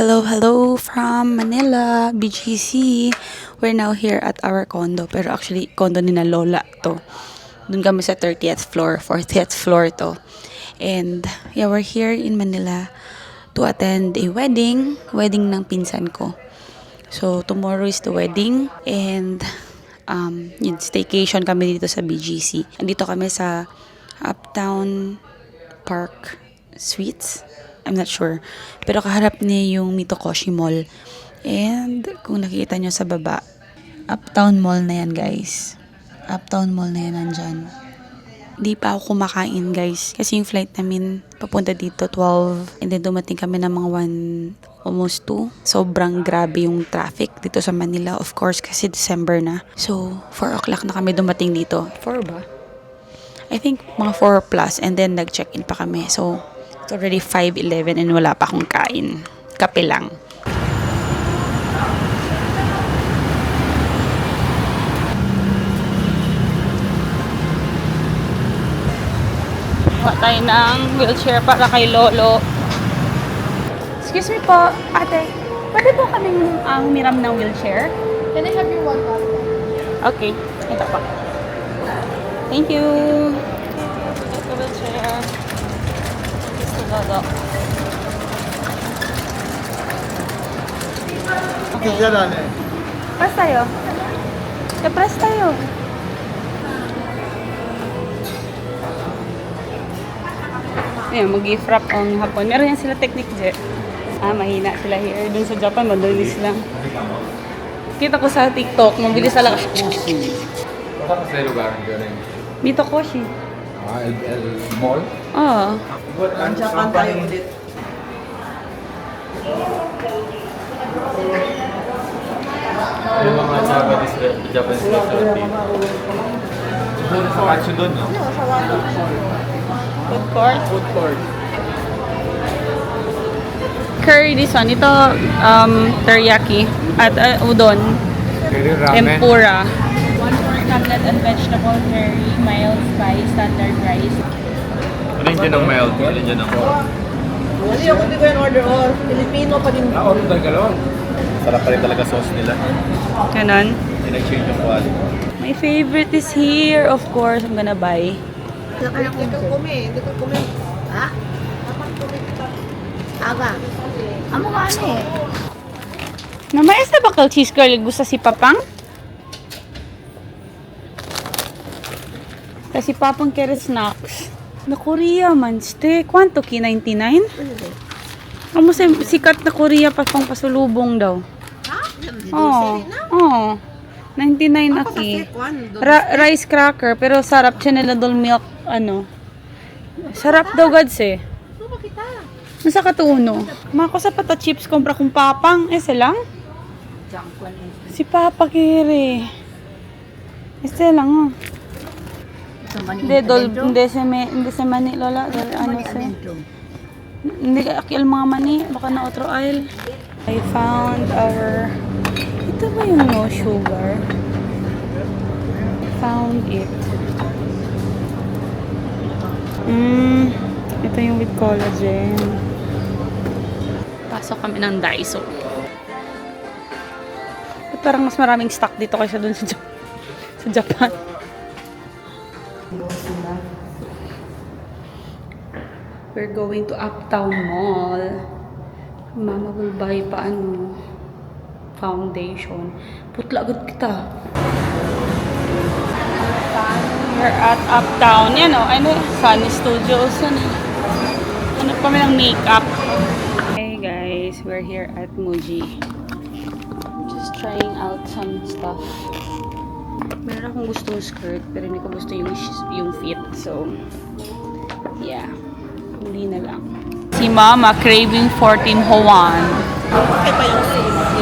Hello from Manila, BGC. We're now here at our condo. Pero actually, condo ni na Lola to. Doon kami sa 30th floor, 40th floor to. And yeah, we're here in Manila to attend a wedding ng pinsan ko. So, tomorrow is the wedding. And yun, staycation kami dito sa BGC. Andito kami sa Uptown Park Suites. I'm not sure. Pero kaharap niya yung Mitokoshi Mall. And kung nakikita nyo sa baba, Uptown Mall na yan, guys. Uptown Mall na yan nandyan. Di pa ako kumakain, guys. Kasi yung flight namin papunta dito 12. And then dumating kami ng mga 1, almost 2. Sobrang grabe yung traffic dito sa Manila. Of course, kasi December na. So, 4 o'clock na kami dumating dito. 4 ba? I think mga 4 plus. And then nag-check-in pa kami. So, it's already 5:11 and wala pa akong kain. Kape lang. Kuha tayo ng wheelchair para kay Lolo. Excuse me po, ate. Pwede po kaming humiram ng wheelchair? Can I have your $1? Okay, ito po. Thank you. Ito wheelchair. Lolo. Okay. Press tayo. Press tayo. Ayan, mag-gift wrap ang hapon. Meron yan sila technique, Je. Mahina sila here. Dun sa Japan, madalis lang. Kita ko sa TikTok, mabilis talaga. Saan sa lugar ang galing? Mitokoshi. El Mall? Oo. Japan tayo ulit. Yung mga Japanese restaurant. Doon sa Katsu doon, no? Food court. Food court. Curry this one. Ito, teriyaki. At udon. Curry ramen. Tempura. 1 pork cutlet and vegetable curry, mild spice, standard rice. Alin dyan ang mild? Alin dyan ang Hindi ako hindi ko yung order all. Filipino pa din. order talaga lang. Sarap pa rin talaga sauce nila. Ganon. Pinag-change yung quality. My favorite is here. Of course, I'm gonna buy. Hindi ka kumi. Hindi ka kumi. Ha? Aga. Amo ka ano eh? Namayas na bakal cheese curl gusto si Papang? Kasi Papang kere snacks. Na Korea man, ste. Kwanto ki? 99? Amo sikat na Korea Papang pasulubong daw. Ha? Oo. Oo. 99 aki. Rice cracker, pero sarap siya nila dol milk, ano. Sarap daw gads eh. Ano ba kita? Nasa katuno. Mako sa pata chips kumpra kong Papang. Ese lang? Si Papa kere. Ese lang oh. Hindi sa mani lola. Ano sa? Hindi akil mga mani. Baka na otro aisle. I found our... Ito ba yung no sugar? Found it. Ito yung with collagen. Pasok kami ng Daiso. Parang mas maraming stock dito kaysa dun sa Japan. We're going to Uptown Mall. Mama will buy foundation. Putla agad kita. We're at Uptown. Yan o. Sunny Studios. Ano kami ng makeup. Hey guys, we're here at Muji. Just trying out some stuff. Meron akong gustong skirt, pero hindi ko gusto yung fit. So, yeah. Huli na lang. Si Mama craving 14 Hoan. Okay pa yung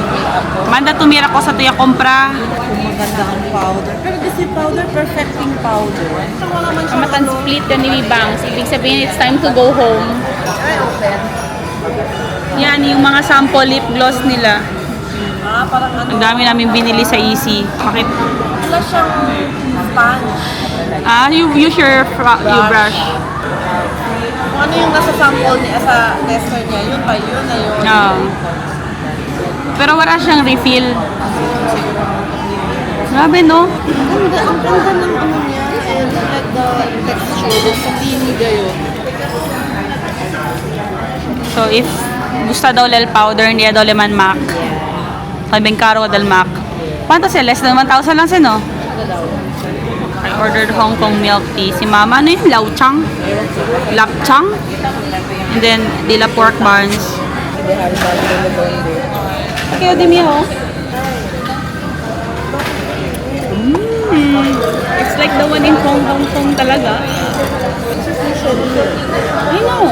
makeup ko. Manda tumira ko sa tuya kompra. Kung maganda ang powder. Pero this powder, perfecting powder. Wala man siya Kamatan split yan ni Bangs. Ibig sabihin, it's time to go home. Ay, open. Yan, yung mga sample lip gloss nila. Parang ano. Ang dami namin binili sa Easy. Bakit? Wala siyang sponge. You use your brush. Kung ano yung nasa sample niya, sa tester niya, yun pa, yun na yun. No. pero wala siyang refill. Grabe, no? Ang ganda ng ano niya. And like the texture. Sa pini gayo. So, if gusto daw lel powder, hindi daw leman mac. Sabing karo dal mac. Quanto siya? Less than 1,000 lang siya, no? I ordered Hong Kong milk tea. Si Mama, ano yun? Lauchang? Lapchang? And then, dila pork buns. Okay, di miyo. It's like the one in Hong Kong talaga. I know.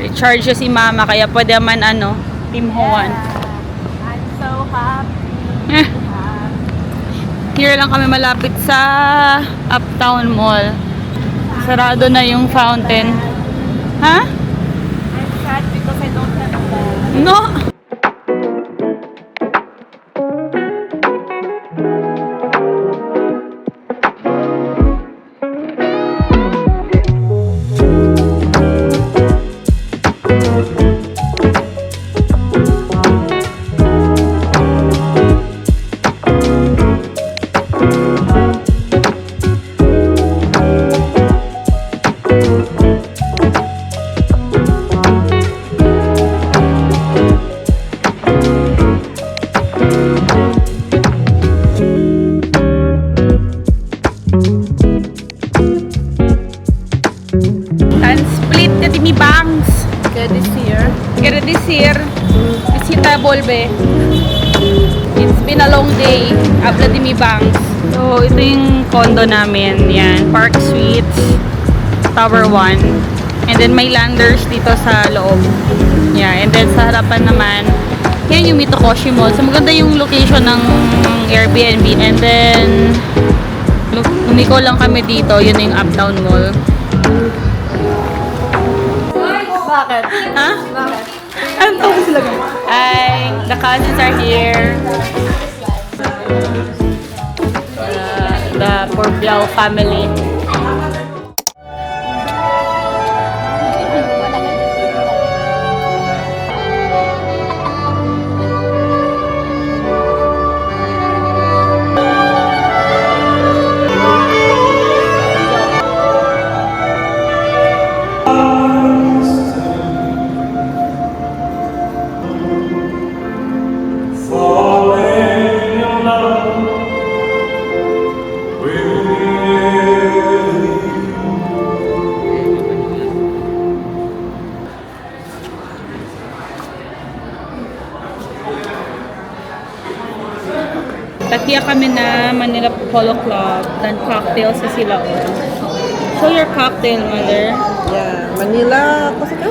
Recharge siya si Mama, kaya pwede man ano, Tim Hoan. I'm so happy. Here lang kami malapit sa Uptown Mall. Sarado na yung fountain. Ha? I'm sad because I don't have a bag. No! Split na timi bangs. Kaya this year. Kaya this year, bisita bolbe. It's been a long day. Abla timi bangs. So, ito yung condo namin. Yan, Park Suites, Tower 1. And then may landers dito sa loob. Yeah, and then sa harapan naman, yan yung Mitokoshi Mall. So, maganda yung location ng Airbnb. And then, lumiko lang kami dito. Yun na yung Uptown Mall. Bakit? Ha? Bakit? Ano tawag sila? Hi, the cousins are here. The Porblau family. Takiya kami na Manila Polo Club, then cocktails sa sila. Show your cocktail, mother. Yeah. Manila, kasi ka?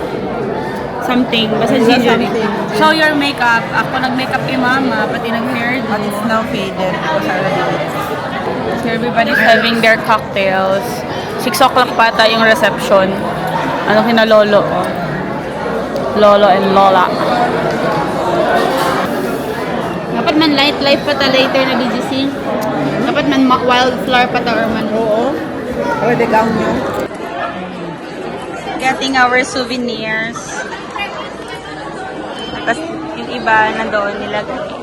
Something, basta Manila gingery. something. Show your makeup. Ako nag-makeup kay Mama, pati nag-hairdo. But it's now faded because I already did it. So everybody's having their cocktails. 6 o'clock pata yung reception. Ano kina Lolo? Oh. Lolo and Lola. Dapat man life pa ta later na BGC. Dapat man wildflower pa ta or man. Oo. Pwede gown nyo. Getting our souvenirs. Tapos yung iba nandoon nilagay.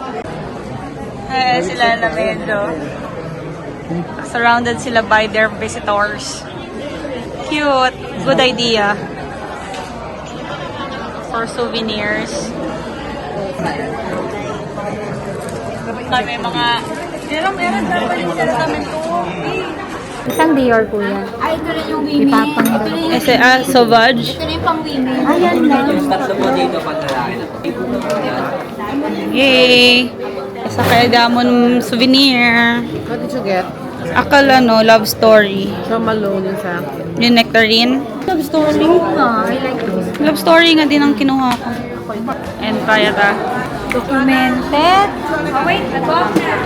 Sila na medyo. Surrounded sila by their visitors. Cute. Good idea. For souvenirs. Kami mga... Meron dapat yung sila namin to. Isang Dior kuya. Ay, ito rin yung women. Ipapang ito rin yung Sauvage. ito rin yung pang women. Ayan lang. Yay! Sa kaya damon souvenir. What did you get? Akala no, love story. Siya Malone yung sa akin. Yung nectarine. Love story. I like this. Love story nga din ang kinuha ko. And kaya ta. Documented. Oh, wait. Nag-off na.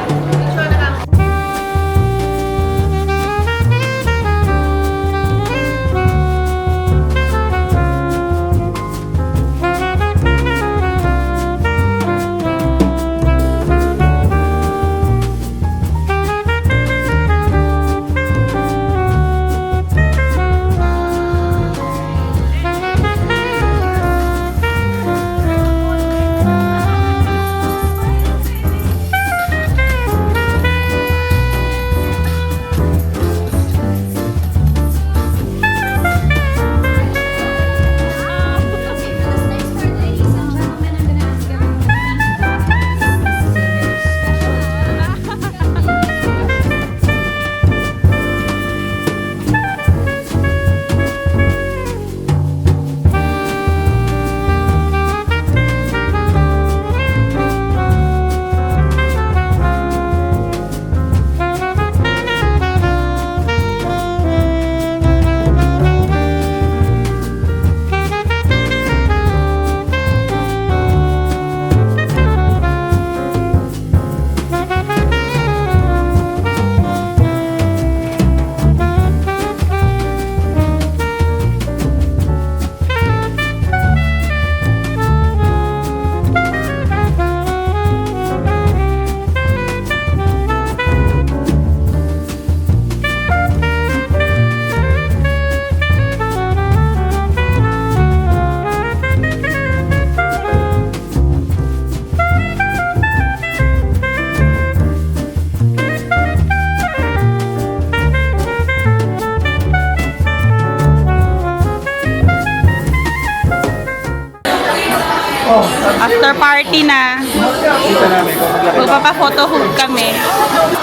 After party na. Kita namin kung maglaki. Magpapa-photo hook kami.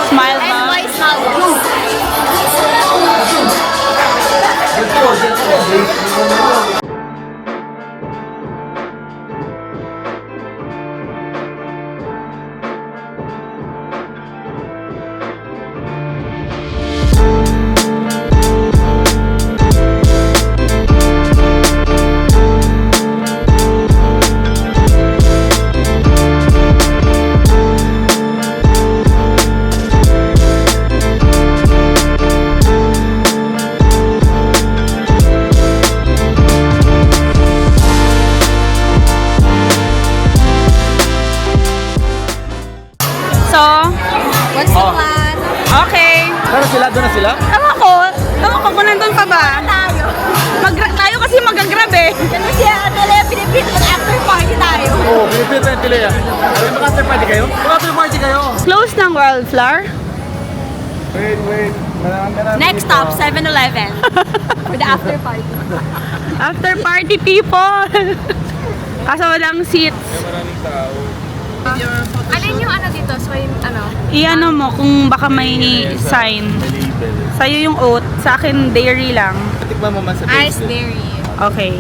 Smile ba? So, What's the plan? okay. Pero sila, doon na sila? Ewan ko kung nandun pa ba? Tayo. Tayo kasi mag-grab eh. Kasi siya, Pilipino, mag-after party tayo. Oo, Pilipino tayo Pilea. Mag-after party kayo? Mag-after party kayo! Close ng Wildflower. Wait. Marami. Next stop, 7-Eleven. For the after party. After party people. Kaso walang seats. Maraming tao. Alin yung ano dito? So yung ano? I-ano mo kung baka may sign. May label. Sa'yo yung oat, sa akin dairy lang. Tikman mo man sa Ice Facebook. berry. Okay.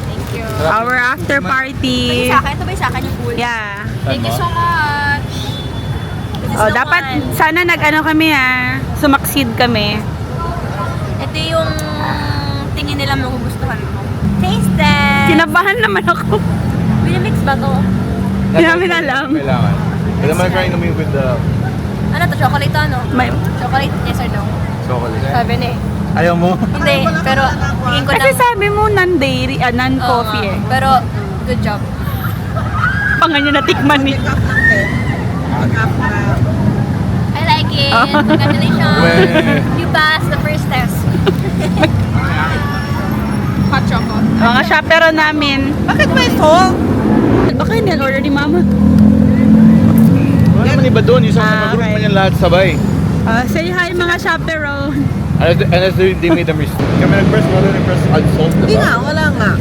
Thank you. Our after Ito party. yung sa akin? Ito ba yung sa akin yung pool? Yeah. Thank you so much. This is Oh, the dapat one. sana nag-ano kami sumaksid kami. Ito yung tingin nila magugustuhan mo. Taste test! Kinabahan naman ako. Winamix ba to? Hindi namin alam. Kailangan. But am I trying to move with the Ano to? Chocolate to ano? May, Chocolate? Yes or no? chocolate? Sabi na eh. Ayaw mo? Hindi, pero tingin ko kasi na... sabi mo non-dairy, non-coffee eh. Pero, good job. Pangan niya natikman ni. I like it. Oh. Congratulations. Weh. You passed the first test. Hot chocolate. Mga chaperon namin. Bakit may salt? Baka hindi order ni mama. Wala naman iba doon. Yung sa mga group okay. man yan lahat sabay. Say hi mga chaperon. Unless they made a mistake. Kami nag-press, wala nag-press add salt, diba? wala nga.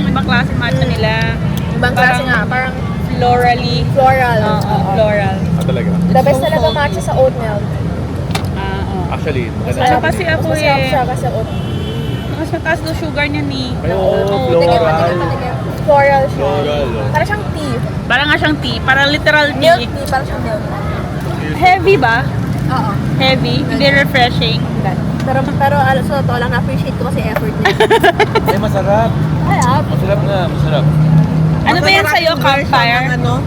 Ibang klase matcha nila. Ibang klase nga, parang Florally. floral. Floral. Ah, talaga? The best talaga matcha sa oat milk. Actually, Ano kasi ako Masarap siya eh. kasi oat. Mas mataas daw sugar niya ni. floral. Floral siya. Floral, oh. Parang siyang tea. Parang nga siyang tea. Parang literal Milk tea. tea, parang siyang milk. Heavy ba? Oo. Heavy. Hindi refreshing. Pero sa totoo lang, na-appreciate ko kasi effort niya. Ay, masarap. Ay, Masarap nga, masarap. Ano ba yan sa'yo? Campfire? Ano?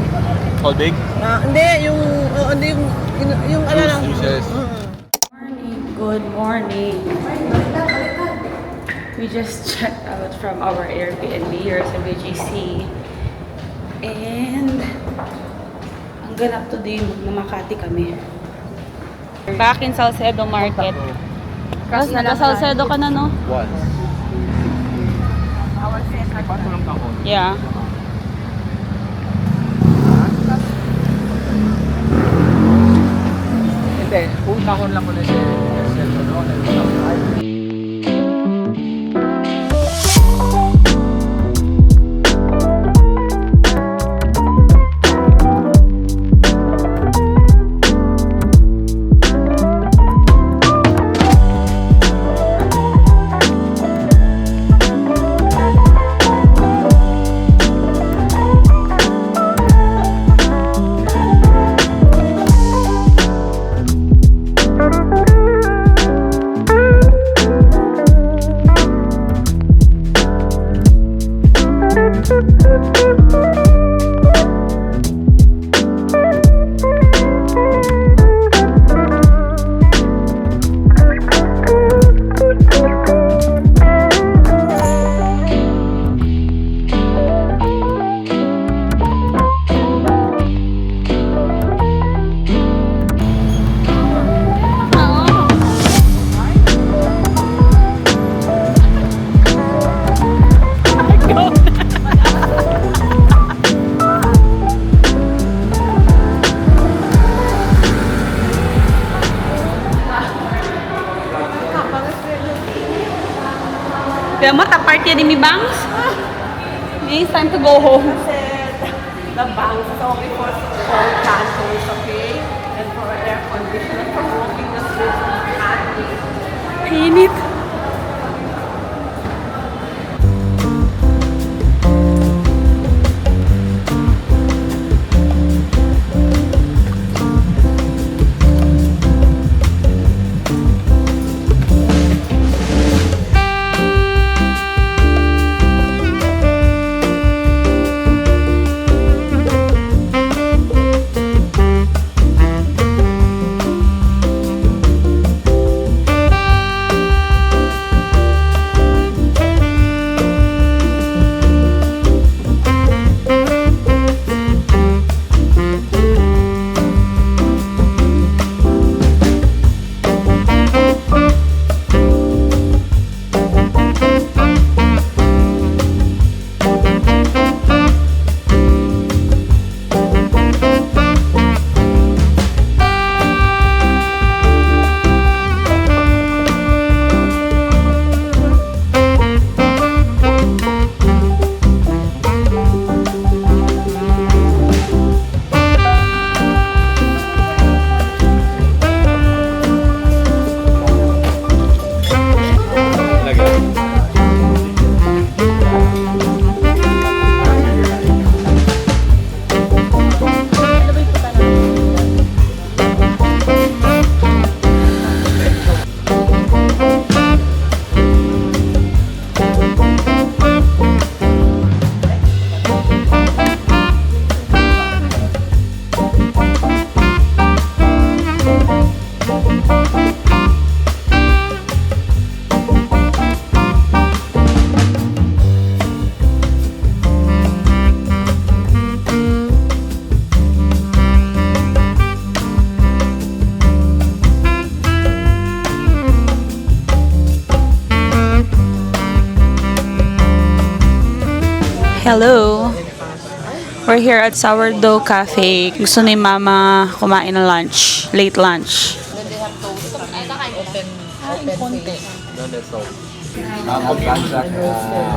How big? Hindi, yung ano lang. Juices. Good morning. We just checked out from our Airbnb here sa BGC. And ang ganap today, na Makati kami. Back in Salcedo Market. Tapos naka-Salcedo ka na, no? Once. Ay, paano lang kahon? Yeah. Hindi, kung kahon lang ko na siya. Kaya mo, taparty din ni Bangs? It's time to go home. The bank is only for cancers, okay? And for air conditioner, for walking the streets of the country. Init. Hello! We're here at Sourdough Cafe. Gusto ni Mama kumain ng lunch. Late lunch. Kumpiyansa.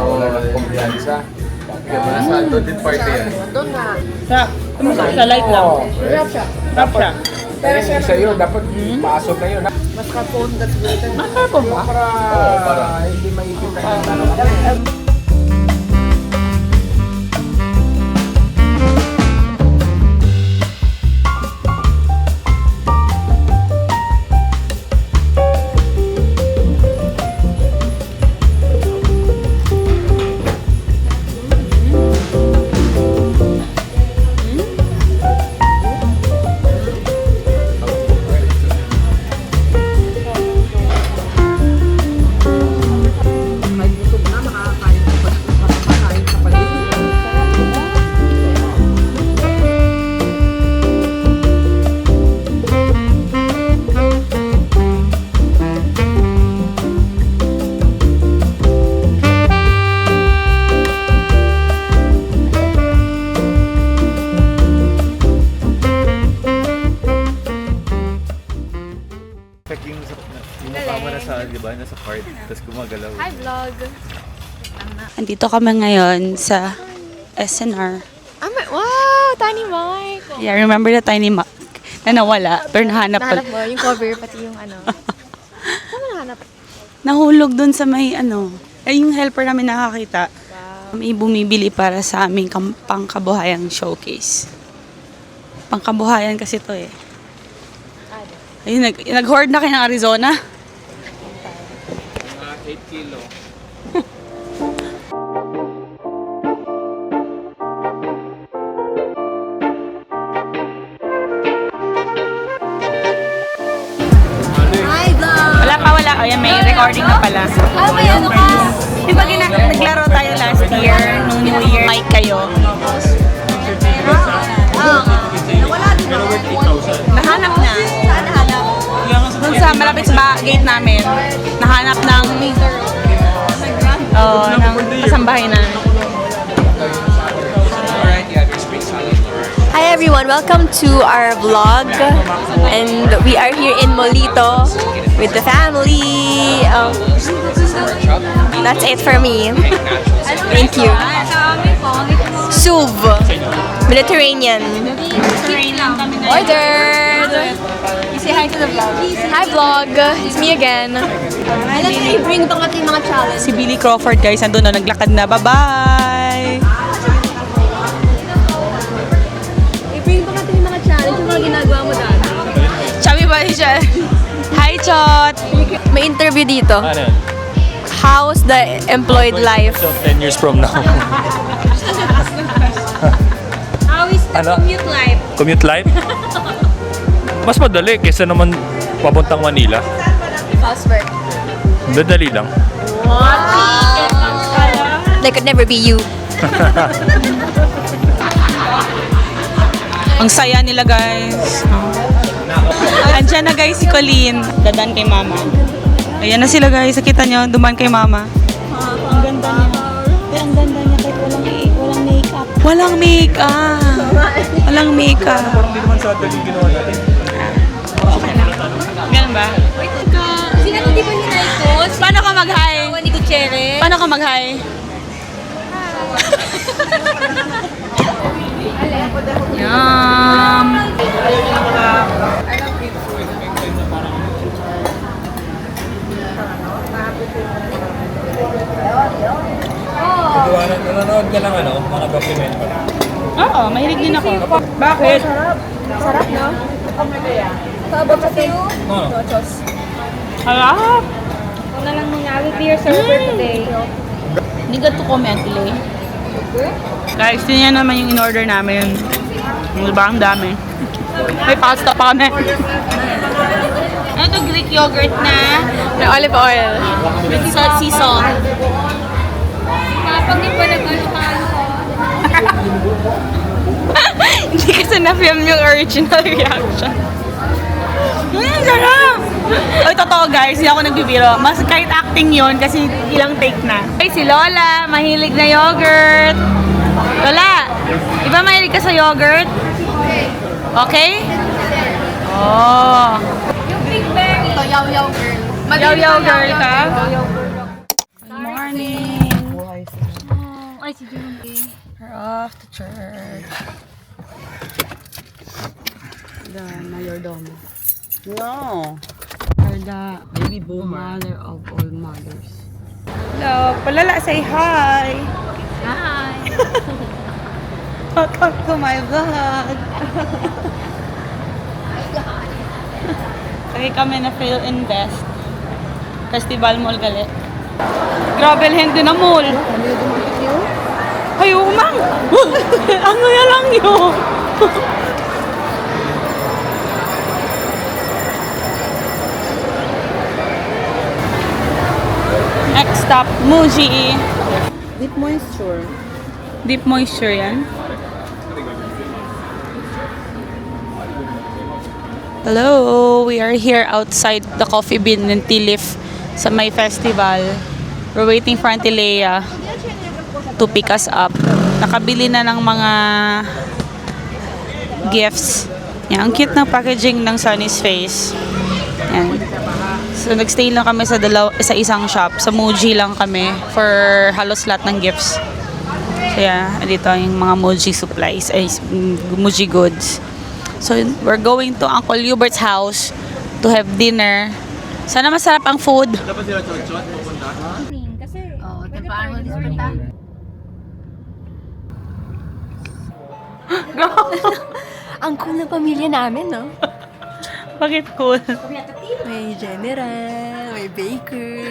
Wala ng kumpiyansa. Saan doon din party yan? Sa light lang. Rap siya. Pero sa'yo, dapat pasok na yun. Mascarpone, that's better. Mascarpone ba? Para hindi maipit tayo. Yung mukha mo nasa, di ba, nasa card, tapos gumagalaw. Hi, vlog! Andito kami ngayon sa SNR. Wow! Tiny Mark! Yeah, remember the Tiny Mac na nawala, pero nahanap Nahanap mo yung cover, pati yung ano. Saan mo nahanap? Nahulog dun sa may yung helper namin nakakita. May bumibili para sa aming pangkabuhayang showcase. Pangkabuhayan kasi to eh. Ayun, nag-hoard na kayo ng Arizona? Mga 8 kilo. Hi, vlog! Wala. O yan, may recording na pala. May ano ka? Di ba naglaro tayo last year, nung New Year? Mic kayo. Nawala din ako. Nahanap na. Saan nahanap? Doon sa malapit sa gate namin, nahanap ng kasambahay na. Hi everyone, welcome to our vlog. And we are here in Molito with the family. That's it for me. Thank you. SUV. Mediterranean. Ordered! Say hi to the vlog. Hi vlog! It's me again. Alam mo, bring pa kasi mga challenge. Si Billy Crawford guys, nandun na, naglakad na. Bye-bye! I-bring pa kasi mga challenge yung mga ginagawa mo dati. Chubby ba siya? Hi, Chot! May interview dito. Ano yun? How's the employed life? So, 10 years from now. How is the Ano? commute life? Commute life? Mas madali kaysa naman papuntang Manila. Fast work. Dadali lang. That could never be you. Ang saya nila guys. Andiyan na guys si Colleen. Dadan kay mama. Ayan na sila guys. Nakita nyo, duman kay mama. Ang ganda niya. Ang ganda niya kahit walang makeup. Walang makeup. Walang makeup. Hindi naman sa daling ginawa natin. Ganun ba? Sino ko di ba hinay ko? Paano ka mag-hi? Ni Gutierrez. Paano ka mag-hi? Yum! Nanonood ka lang mga document pa. Oo, mahilig din ako. Bakit? Sarap, no? How about you? Nachos. Harap! Una lang muna. I will be your server today. Hindi ka to comment, Lay. Guys, yun naman yung in-order namin. Diba? Ang dami. May pasta pa kami. Ano to, Greek yogurt na? May olive oil. With sea salt. Kapag di ba nag-ano-ano ko? Hindi kasi na-film yung original reaction. Sarap! Ay, totoo guys, hindi ako nagbibiro. Mas kahit acting yun kasi ilang take na. Ay, si Lola, mahilig na yogurt. Lola, di ba mahilig ka sa yogurt? Okay? Oh. Yung Big Berry. Ito, yaw-yaw girl. Yaw-yaw girl ka? Good morning. Ay, si Jungi. We're off to church. The mayordomo. No. Or the baby boomer. Mother of all mothers. Hello. Palala, say hi. Hi. Welcome to my vlog. Kaya kami na fail invest. Festival Mall gali. Grabe hindi na mall. Ay, umang! Ang ngaya lang yun. Next stop, Muji. Deep moisture. Deep moisture yan. Hello! We are here outside the Coffee Bean and Tea Leaf sa May Festival. We're waiting for Auntie Leia to pick us up. Nakabili na ng mga gifts. Yan, ang cute ng packaging ng Sunny's Face. Yan. So, nagstay lang kami sa isang shop. Sa Muji lang kami for halos lahat ng gifts. So, yeah, dito yung mga Muji supplies, ay Muji goods. So, we're going to Uncle Hubert's house to have dinner. Sana masarap ang food. Kasi, paano dispunta? Ang cool ng pamilya namin, no? Bakit cool? May general, may baker,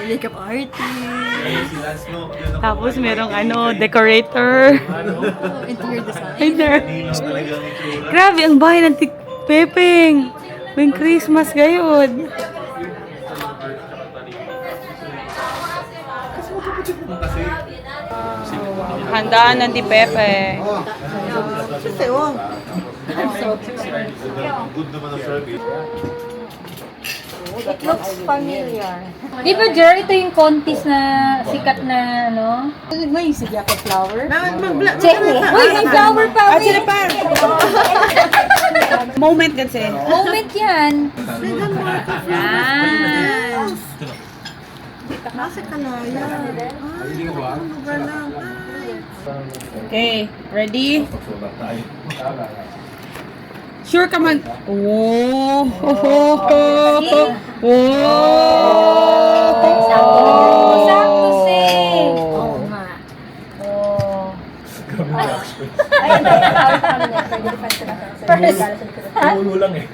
may makeup artist, Tapos merong decorator. interior design. Grabe, ang bahay ng Pepeng. May Christmas gayon. Handaan ng Di Pepe. It looks familiar. Di ba, Jer, ito yung contest na sikat na, ano? May isip ako flower. Check me. Uy, may flower pa. Wait. Moment kasi. Moment yan. Nasa Kalaya. Hindi ba? Lugar lang. Okay, ready? Sure ka man. Oh! Sakto, sis. Oo nga. Oh. Tumulo lang eh.